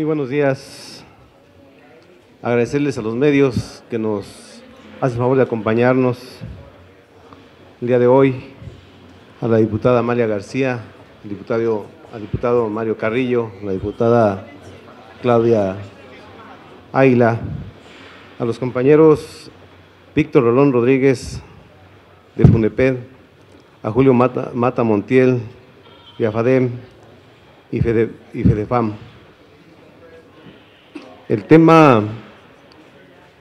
Muy buenos días. Agradecerles a los medios que nos hacen favor de acompañarnos el día de hoy, a la diputada Amalia García, al diputado Mario Carrillo, la diputada Claudia Águila, a los compañeros Víctor Rolón Rodríguez de FUNEPED, a Julio Mata Montiel de AFADEM y FEDEFAM. El tema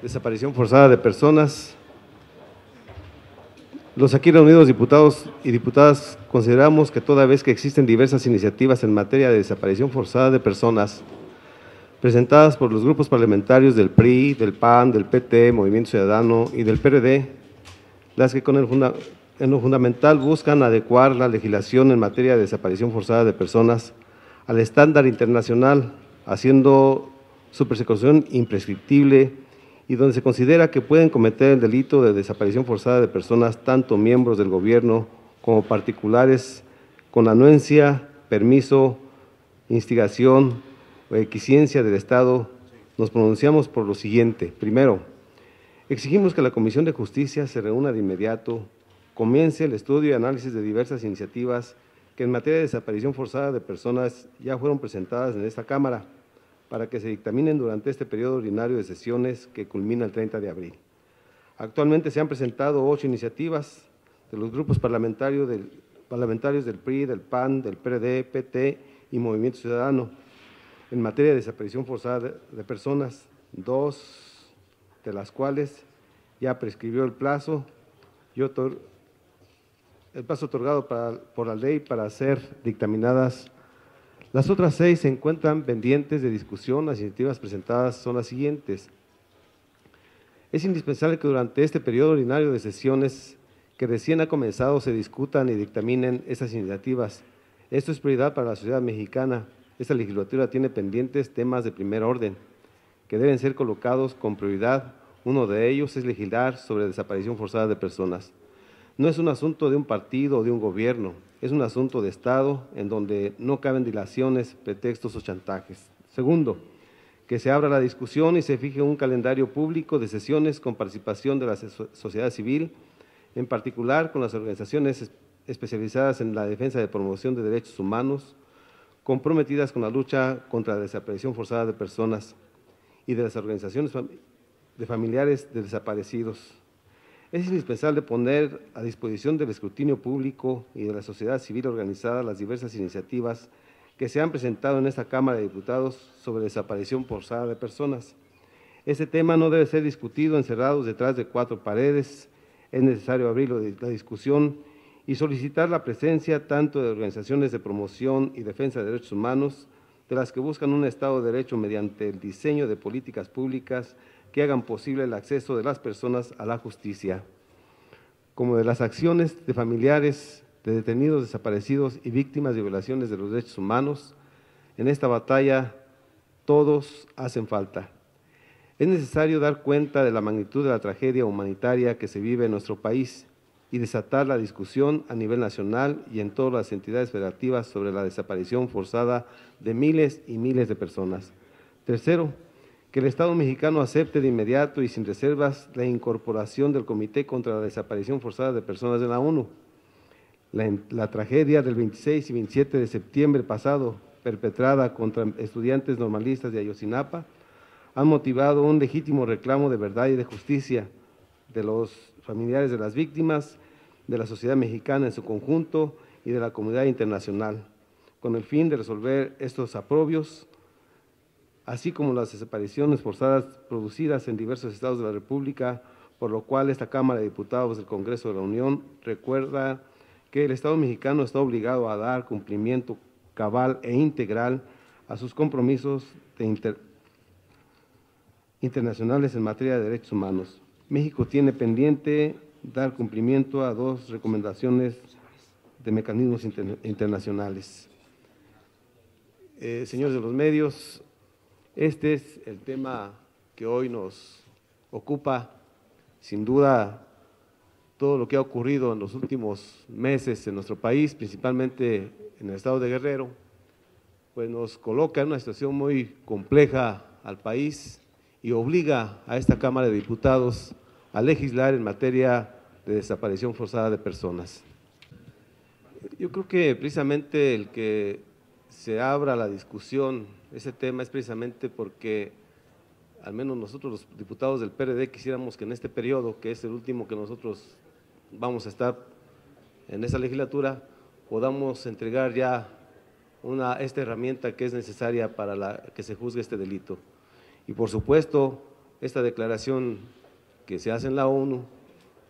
desaparición forzada de personas. Los aquí reunidos diputados y diputadas consideramos que toda vez que existen diversas iniciativas en materia de desaparición forzada de personas presentadas por los grupos parlamentarios del PRI, del PAN, del PT, Movimiento Ciudadano y del PRD, las que en lo fundamental buscan adecuar la legislación en materia de desaparición forzada de personas al estándar internacional, haciendo su persecución imprescriptible y donde se considera que pueden cometer el delito de desaparición forzada de personas tanto miembros del gobierno como particulares con anuencia, permiso, instigación o equiscencia del Estado. Nos pronunciamos por lo siguiente. Primero, exigimos que la Comisión de Justicia se reúna de inmediato, comience el estudio y análisis de diversas iniciativas que en materia de desaparición forzada de personas ya fueron presentadas en esta Cámara, para que se dictaminen durante este periodo ordinario de sesiones que culmina el 30 de abril. Actualmente se han presentado 8 iniciativas de los grupos parlamentarios del PRI, del PAN, del PRD, PT y Movimiento Ciudadano en materia de desaparición forzada de personas, 2 de las cuales ya prescribió el plazo otorgado por la ley para ser dictaminadas. Las otras 6 se encuentran pendientes de discusión. Las iniciativas presentadas son las siguientes. Es indispensable que durante este periodo ordinario de sesiones que recién ha comenzado se discutan y dictaminen estas iniciativas. Esto es prioridad para la sociedad mexicana. Esta legislatura tiene pendientes temas de primer orden que deben ser colocados con prioridad. Uno de ellos es legislar sobre desaparición forzada de personas. No es un asunto de un partido o de un gobierno, es un asunto de Estado en donde no caben dilaciones, pretextos o chantajes. Segundo, que se abra la discusión y se fije un calendario público de sesiones con participación de la sociedad civil, en particular con las organizaciones especializadas en la defensa y promoción de derechos humanos, comprometidas con la lucha contra la desaparición forzada de personas y de las organizaciones de familiares de desaparecidos. Es indispensable poner a disposición del escrutinio público y de la sociedad civil organizada las diversas iniciativas que se han presentado en esta Cámara de Diputados sobre desaparición forzada de personas. Este tema no debe ser discutido encerrados detrás de 4 paredes. Es necesario abrir la discusión y solicitar la presencia tanto de organizaciones de promoción y defensa de derechos humanos, de las que buscan un Estado de Derecho mediante el diseño de políticas públicas que hagan posible el acceso de las personas a la justicia, como de las acciones de familiares de detenidos, desaparecidos y víctimas de violaciones de los derechos humanos. En esta batalla todos hacen falta. Es necesario dar cuenta de la magnitud de la tragedia humanitaria que se vive en nuestro país y desatar la discusión a nivel nacional y en todas las entidades federativas sobre la desaparición forzada de miles y miles de personas. Tercero, que el Estado mexicano acepte de inmediato y sin reservas la incorporación del Comité contra la Desaparición Forzada de Personas de la ONU. La tragedia del 26 y 27 de septiembre pasado, perpetrada contra estudiantes normalistas de Ayotzinapa, han motivado un legítimo reclamo de verdad y de justicia de los familiares de las víctimas, de la sociedad mexicana en su conjunto y de la comunidad internacional, con el fin de resolver estos aprobios, así como las desapariciones forzadas producidas en diversos estados de la República, por lo cual esta Cámara de Diputados del Congreso de la Unión recuerda que el Estado mexicano está obligado a dar cumplimiento cabal e integral a sus compromisos internacionales en materia de derechos humanos. México tiene pendiente dar cumplimiento a 2 recomendaciones de mecanismos internacionales. Señores de los medios, este es el tema que hoy nos ocupa. Sin duda, todo lo que ha ocurrido en los últimos meses en nuestro país, principalmente en el estado de Guerrero, pues nos coloca en una situación muy compleja al país y obliga a esta Cámara de Diputados a legislar en materia de desaparición forzada de personas. Yo creo que precisamente el que se abra la discusión, ese tema, es precisamente porque al menos nosotros los diputados del PRD quisiéramos que en este periodo, que es el último que nosotros vamos a estar en esa legislatura, podamos entregar ya esta herramienta que es necesaria para que se juzgue este delito. Y por supuesto, esta declaración que se hace en la ONU,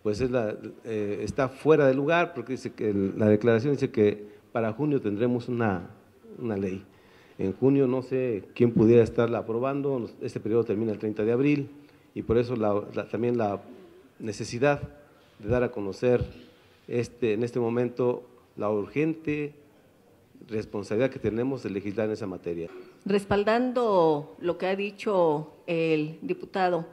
pues está fuera de lugar, porque dice que la declaración dice que para junio tendremos una ley. En junio no sé quién pudiera estarla aprobando, este periodo termina el 30 de abril, y por eso también la necesidad de dar a conocer en este momento la urgente responsabilidad que tenemos de legislar en esa materia. Respaldando lo que ha dicho el diputado,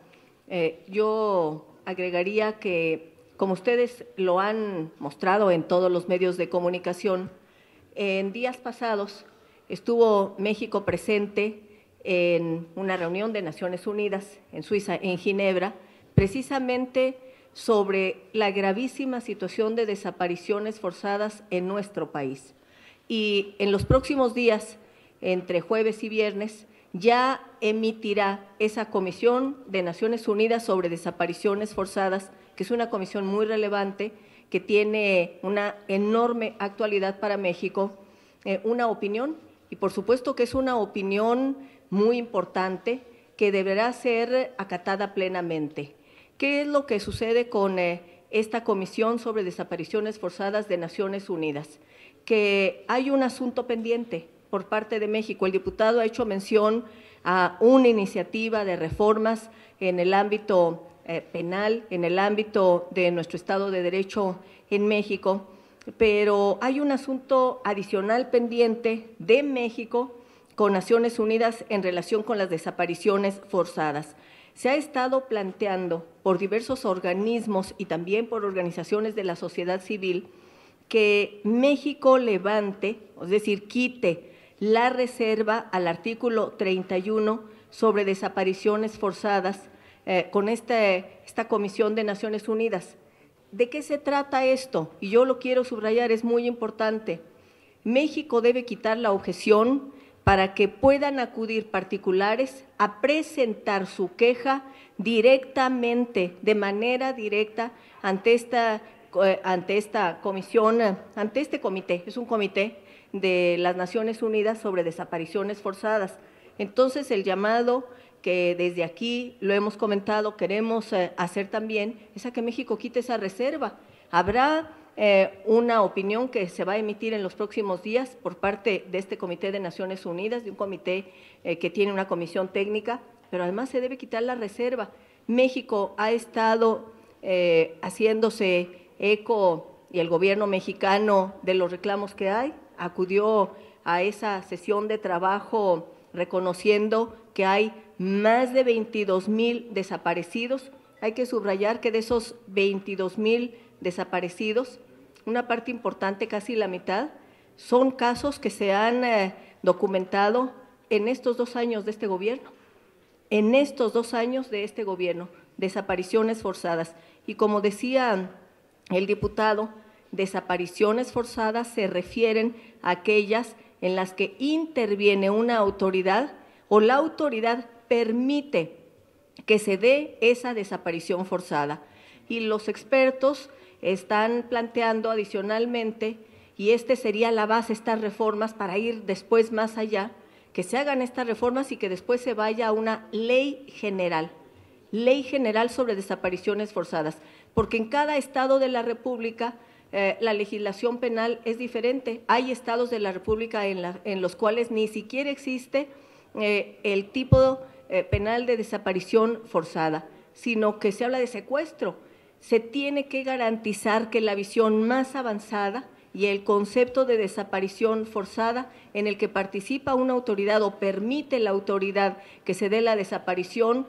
yo agregaría que, como ustedes lo han mostrado en todos los medios de comunicación, en días pasados estuvo México presente en una reunión de Naciones Unidas en Suiza, en Ginebra, precisamente sobre la gravísima situación de desapariciones forzadas en nuestro país. Y en los próximos días, entre jueves y viernes, ya emitirá esa Comisión de Naciones Unidas sobre Desapariciones Forzadas, que es una comisión muy relevante, que tiene una enorme actualidad para México, una opinión, y por supuesto que es una opinión muy importante que deberá ser acatada plenamente. ¿Qué es lo que sucede con esta Comisión sobre Desapariciones Forzadas de Naciones Unidas? Que hay un asunto pendiente por parte de México. El diputado ha hecho mención a una iniciativa de reformas en el ámbito penal, en el ámbito de nuestro Estado de Derecho en México, pero hay un asunto adicional pendiente de México con Naciones Unidas en relación con las desapariciones forzadas. Se ha estado planteando por diversos organismos y también por organizaciones de la sociedad civil que México levante, es decir, quite la reserva al artículo 31 sobre desapariciones forzadas con esta Comisión de Naciones Unidas. ¿De qué se trata esto? Y yo lo quiero subrayar, es muy importante. México debe quitar la objeción para que puedan acudir particulares a presentar su queja directamente, de manera directa, ante esta comisión, ante este comité, es un comité de las Naciones Unidas sobre desapariciones forzadas. Entonces, el llamado que desde aquí lo hemos comentado, queremos hacer también, es a que México quite esa reserva. Habrá una opinión que se va a emitir en los próximos días por parte de este Comité de Naciones Unidas, de un comité que tiene una comisión técnica, pero además se debe quitar la reserva. México ha estado haciéndose eco, y el gobierno mexicano, de los reclamos que hay, acudió a esa sesión de trabajo reconociendo que hay más de 22,000 desaparecidos. Hay que subrayar que de esos 22,000 desaparecidos, una parte importante, casi la mitad, son casos que se han documentado en estos 2 años de este gobierno. En estos 2 años de este gobierno, desapariciones forzadas. Y como decía el diputado, desapariciones forzadas se refieren a aquellas en las que interviene una autoridad o la autoridad permite que se dé esa desaparición forzada. Y los expertos están planteando adicionalmente, y sería la base, estas reformas, para ir después más allá, que se hagan estas reformas y que después se vaya a una ley general sobre desapariciones forzadas, porque en cada estado de la República la legislación penal es diferente. Hay estados de la República en los cuales ni siquiera existe el tipo penal de desaparición forzada, sino que se habla de secuestro. Se tiene que garantizar que la visión más avanzada y el concepto de desaparición forzada en el que participa una autoridad o permite la autoridad que se dé la desaparición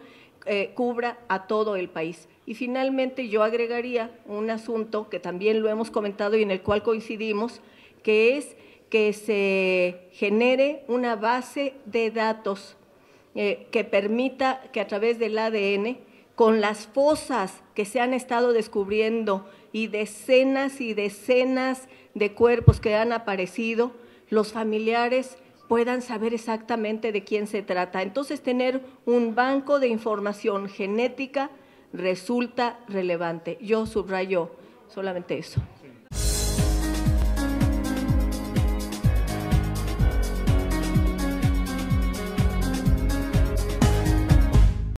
cubra a todo el país. Y finalmente yo agregaría un asunto que también lo hemos comentado y en el cual coincidimos, que es que se genere una base de datos que permita que a través del ADN, con las fosas que se han estado descubriendo y decenas de cuerpos que han aparecido, los familiares puedan saber exactamente de quién se trata. Entonces, tener un banco de información genética resulta relevante. Yo subrayo solamente eso.